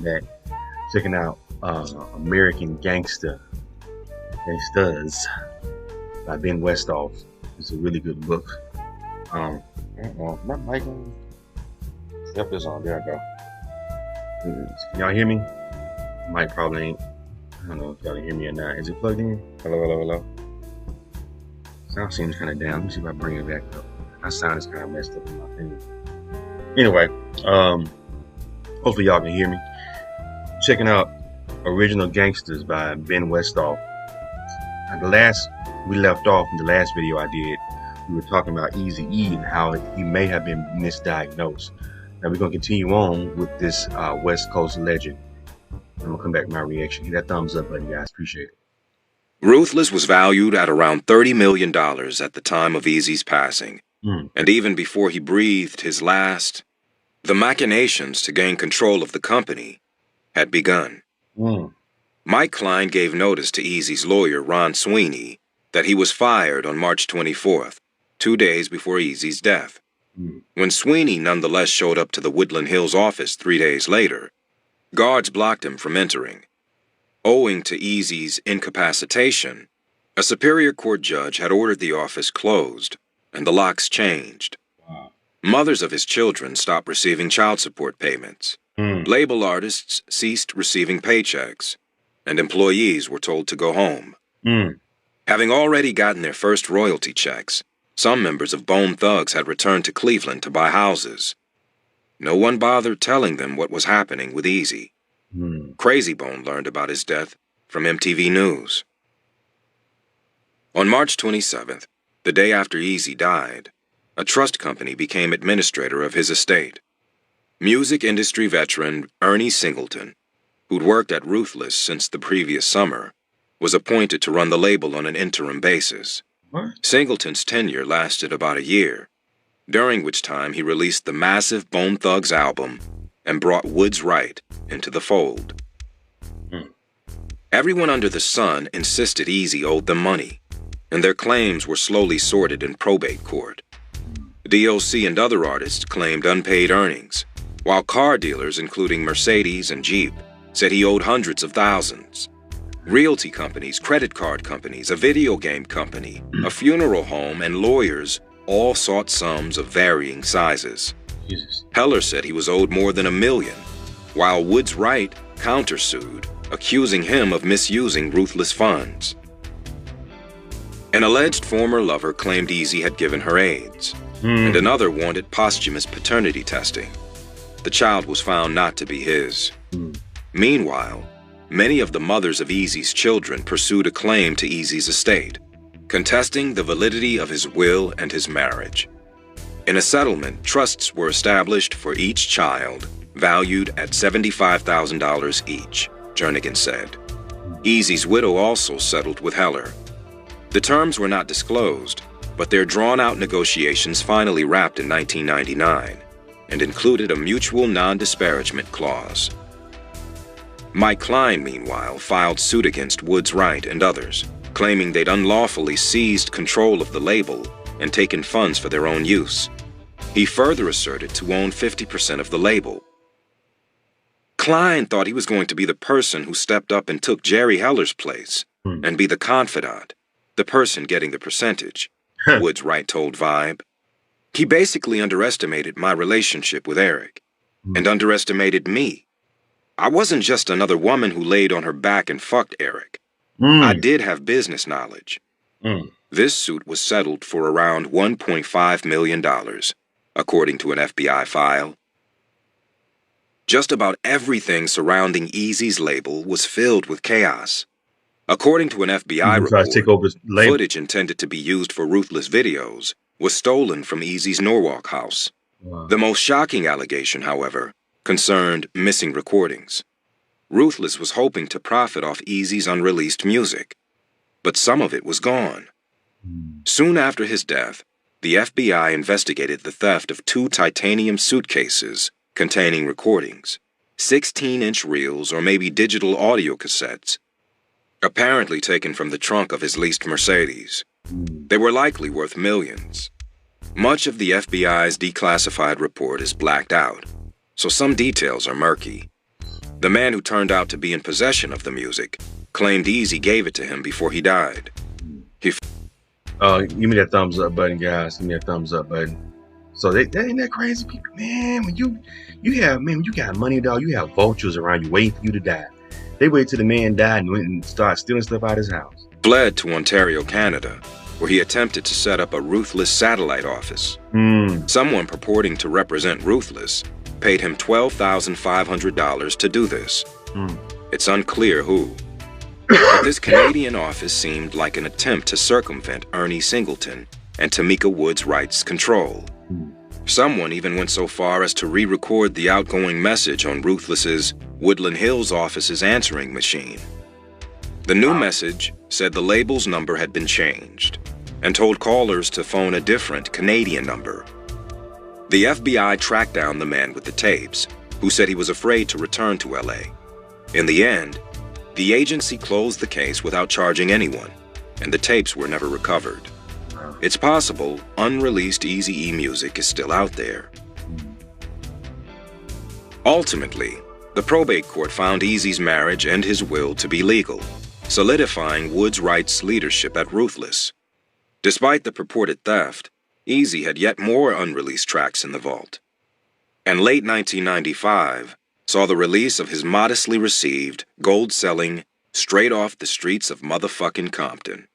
back, checking out American Gangsters by Ben Westhoff. It's a really good book. My mic on? Yep, it's on. There I go. Can y'all hear me? Mic probably ain't. I don't know if y'all can hear me or not. Is it plugged in? Hello, hello, hello. Sound seems kind of down. Let me see if I bring it back up. My sound is kind of messed up in my thing. Anyway, hopefully y'all can hear me. Checking out Original Gangsters by Ben Westhoff. The last we left off in the last video I did, we were talking about Eazy and how he may have been misdiagnosed. Now we're going to continue on with this West Coast legend. I'm going to come back with my reaction. Hit that thumbs up button, guys. Appreciate it. Ruthless was valued at around $30 million at the time of Eazy's passing. And even before he breathed his last, the machinations to gain control of the company had begun. Mike Klein gave notice to Eazy's lawyer, Ron Sweeney, that he was fired on March 24th, 2 days before Eazy's death. When Sweeney nonetheless showed up to the Woodland Hills office 3 days later, guards blocked him from entering. Owing to Eazy's incapacitation, a Superior Court judge had ordered the office closed and the locks changed. Mothers of his children stopped receiving child support payments. Label artists ceased receiving paychecks, and employees were told to go home. Having already gotten their first royalty checks, some members of Bone Thugs had returned to Cleveland to buy houses. No one bothered telling them what was happening with Eazy. Crazy Bone learned about his death from MTV News. On March 27th, the day after Eazy died, a trust company became administrator of his estate. Music industry veteran Ernie Singleton, who'd worked at Ruthless since the previous summer, was appointed to run the label on an interim basis. Singleton's tenure lasted about a year, during which time he released the massive Bone Thugs album and brought Woods Wright into the fold. Everyone under the sun insisted Eazy owed them money, and their claims were slowly sorted in probate court. DOC and other artists claimed unpaid earnings, while car dealers, including Mercedes and Jeep, said he owed hundreds of thousands. Realty companies, credit card companies, a video game company, a funeral home, and lawyers all sought sums of varying sizes. Heller said he was owed more than $1 million, while Woods Wright countersued, accusing him of misusing Ruthless funds. An alleged former lover claimed Eazy had given her AIDS, and another wanted posthumous paternity testing. The child was found not to be his. Meanwhile, many of the mothers of Eazy's children pursued a claim to Eazy's estate, contesting the validity of his will and his marriage. In a settlement, trusts were established for each child, valued at $75,000 each, Jernigan said. Eazy's widow also settled with Heller. The terms were not disclosed, but their drawn-out negotiations finally wrapped in 1999 and included a mutual non-disparagement clause. Mike Klein, meanwhile, filed suit against Woods Wright and others, claiming they'd unlawfully seized control of the label and taken funds for their own use. He further asserted to own 50% of the label. Klein thought he was going to be the person who stepped up and took Jerry Heller's place and be the confidant, the person getting the percentage, Woods Wright told Vibe. He basically underestimated my relationship with Eric and underestimated me. I wasn't just another woman who laid on her back and fucked Eric. I did have business knowledge. This suit was settled for around $1.5 million, according to an FBI file. Just about everything surrounding Eazy's label was filled with chaos. According to an FBI report, footage intended to be used for Ruthless videos was stolen from Eazy's Norwalk house. The most shocking allegation, however, concerned missing recordings. Ruthless was hoping to profit off Eazy's unreleased music, but some of it was gone. Soon after his death, the FBI investigated the theft of 2 titanium suitcases containing recordings, 16-inch reels or maybe digital audio cassettes, apparently taken from the trunk of his leased Mercedes. They were likely worth millions. Much of the FBI's declassified report is blacked out, so some details are murky. The man who turned out to be in possession of the music claimed Eazy gave it to him before he died. Give me that thumbs up button, guys. Give me that thumbs up button. So ain't that crazy, people, man. When you got money, dog, you have vultures around you waiting for you to die. They wait till the man died and went and started stealing stuff out of his house. Fled to Ontario, Canada, where he attempted to set up a Ruthless satellite office. Someone purporting to represent Ruthless paid him $12,500 to do this. It's unclear who. But this Canadian office seemed like an attempt to circumvent Ernie Singleton and Tamika Woods Wright's control. Someone even went so far as to re-record the outgoing message on Ruthless's Woodland Hills office's answering machine. The new message said the label's number had been changed and told callers to phone a different Canadian number. The FBI tracked down the man with the tapes, who said he was afraid to return to LA. In the end, the agency closed the case without charging anyone, and the tapes were never recovered. It's possible unreleased Eazy-E music is still out there. Ultimately, the probate court found Eazy's marriage and his will to be legal, solidifying Woods Wright's leadership at Ruthless. Despite the purported theft, Eazy had yet more unreleased tracks in the vault. And late 1995 saw the release of his modestly received, gold-selling, Straight Off the Streets of Motherfucking Compton.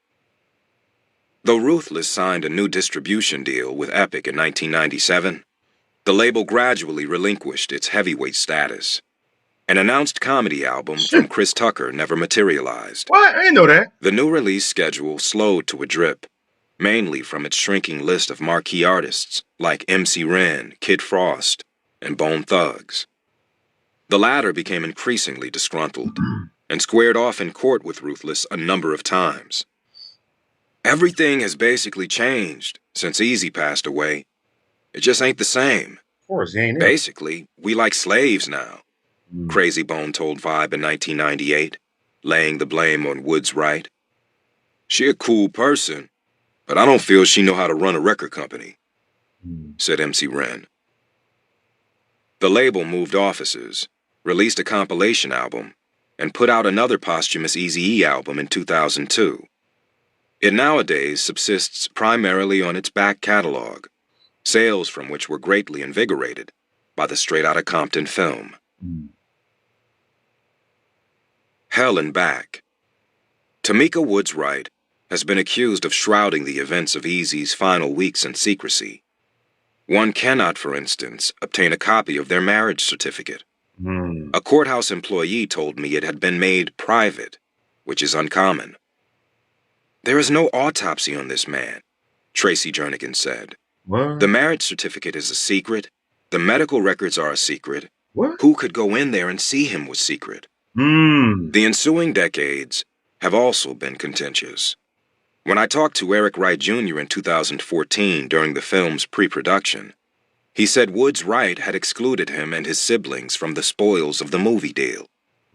Though Ruthless signed a new distribution deal with Epic in 1997, the label gradually relinquished its heavyweight status. An announced comedy album from Chris Tucker never materialized. What? I didn't know that. The new release schedule slowed to a drip, mainly from its shrinking list of marquee artists like MC Ren, Kid Frost, and Bone Thugs. The latter became increasingly disgruntled and squared off in court with Ruthless a number of times. Everything has basically changed since Eazy passed away. It just ain't the same. Of course, it ain't. Basically, we like slaves now, Crazy Bone told Vibe in 1998, laying the blame on Woods Wright. She a cool person, but I don't feel she know how to run a record company, said MC Ren. The label moved offices, released a compilation album, and put out another posthumous Eazy-E album in 2002. It nowadays subsists primarily on its back catalog, sales from which were greatly invigorated by the Straight Outta Compton film. Hell and Back. Tamika Woods Wright has been accused of shrouding the events of Eazy's final weeks in secrecy. One cannot, for instance, obtain a copy of their marriage certificate. A courthouse employee told me it had been made private, which is uncommon. There is no autopsy on this man, Tracy Jernigan said. What? The marriage certificate is a secret. The medical records are a secret. What? Who could go in there and see him was secret. The ensuing decades have also been contentious. When I talked to Eric Wright Jr. in 2014 during the film's pre-production, he said Woods Wright had excluded him and his siblings from the spoils of the movie deal.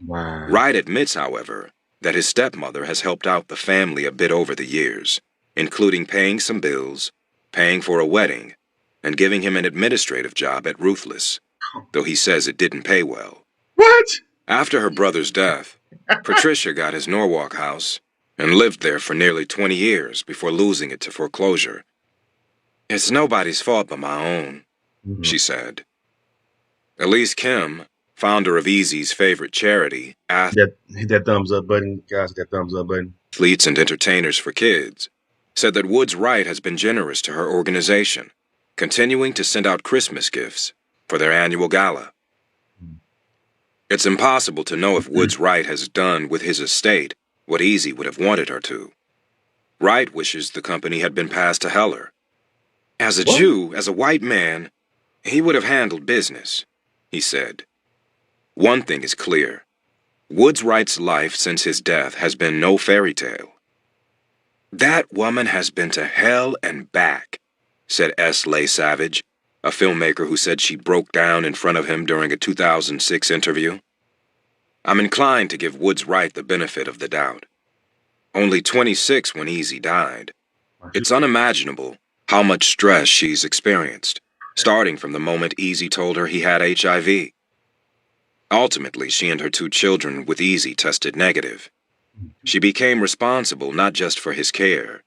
Wow. Wright admits, however, that his stepmother has helped out the family a bit over the years, including paying some bills, paying for a wedding, and giving him an administrative job at Ruthless, though he says it didn't pay well. What? After her brother's death, Patricia got his Norwalk house and lived there for nearly 20 years before losing it to foreclosure. It's nobody's fault but my own, she said. Elise Kim, founder of Eazy's favorite charity, Hit that thumbs up button, guys. Hit that thumbs up button. Athletes and Entertainers for Kids, said that Woods Wright has been generous to her organization, continuing to send out Christmas gifts for their annual gala. It's impossible to know if Woods Wright has done with his estate what Eazy would have wanted her to. Wright wishes the company had been passed to Heller. As a Jew, as a white man, he would have handled business, he said. One thing is clear. Woods Wright's life since his death has been no fairy tale. That woman has been to hell and back, said S. Leigh Savage, a filmmaker who said she broke down in front of him during a 2006 interview. I'm inclined to give Woods Wright the benefit of the doubt. Only 26 when Eazy died. It's unimaginable how much stress she's experienced, starting from the moment Eazy told her he had HIV. Ultimately, she and her 2 children with Eazy tested negative. She became responsible not just for his care,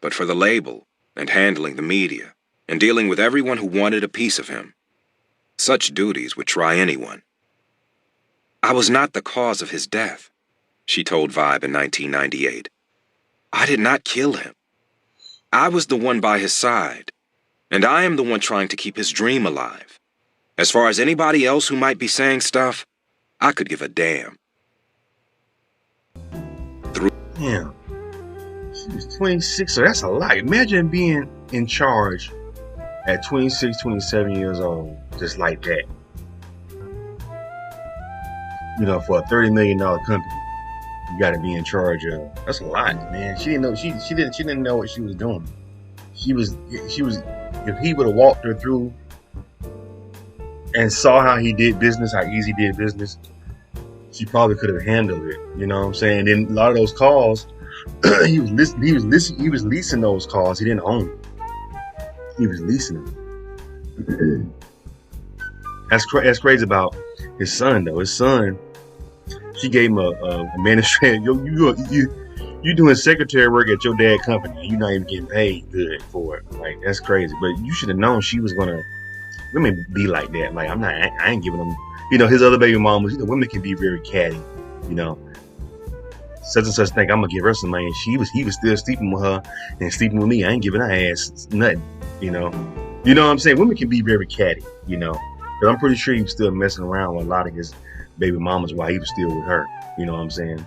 but for the label and handling the media and dealing with everyone who wanted a piece of him. Such duties would try anyone. "I was not the cause of his death," she told Vibe in 1998. "I did not kill him. I was the one by his side, and I am the one trying to keep his dream alive. As far as anybody else who might be saying stuff, I could give a damn." Damn. She was 26, so that's a lot. Imagine being in charge at 26, 27 years old, just like that. You know, for a $30 million company, you got to be in charge of. That's a lot, man. She didn't know. She didn't know what she was doing. She was. If he would have walked her through and saw how he did business, how Eazy did business, she probably could have handled it. You know what I'm saying? And a lot of those calls, he was leasing those calls. He didn't own them. He was leasing them. That's crazy about his son, though. His son, she gave him a administrator. You doing secretary work at your dad's company, and you're not even getting paid good for it. Like, that's crazy. But you should have known she was gonna. Women be like that. Like, I ain't giving them. You know, his other baby mamas. You know, women can be very catty. You know, such and such thing. I'm gonna give her some money. And he was still sleeping with her and sleeping with me. I ain't giving her ass nothing. You know what I'm saying? Women can be very catty. You know, but I'm pretty sure he was still messing around with a lot of his baby mamas while he was still with her. You know what I'm saying?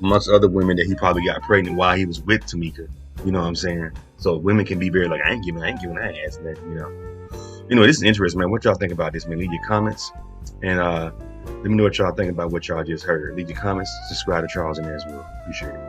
Amongst other women that he probably got pregnant while he was with Tamika. You know what I'm saying? So women can be very like, I ain't giving that ass nothing. You know, this is interesting, man. What y'all think about this, man? Leave your comments and let me know what y'all think about what y'all just heard. Leave your comments, subscribe to Charles and as well. Appreciate it.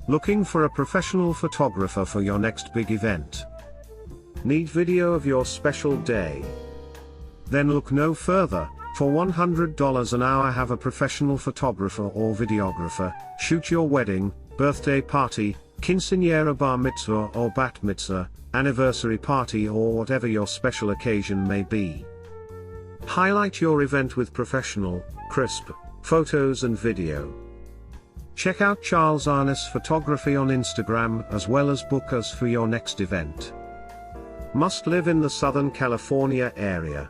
Looking for a professional photographer for your next big event? Need video of your special day? Then look no further. For $100 an hour, have a professional photographer or videographer shoot your wedding, birthday party, quinceañera, bar mitzvah or bat mitzvah, anniversary party, or whatever your special occasion may be. Highlight your event with professional, crisp photos and video. Check out Charles Arness Photography on Instagram, as well as book us for your next event. Must live in the Southern California area.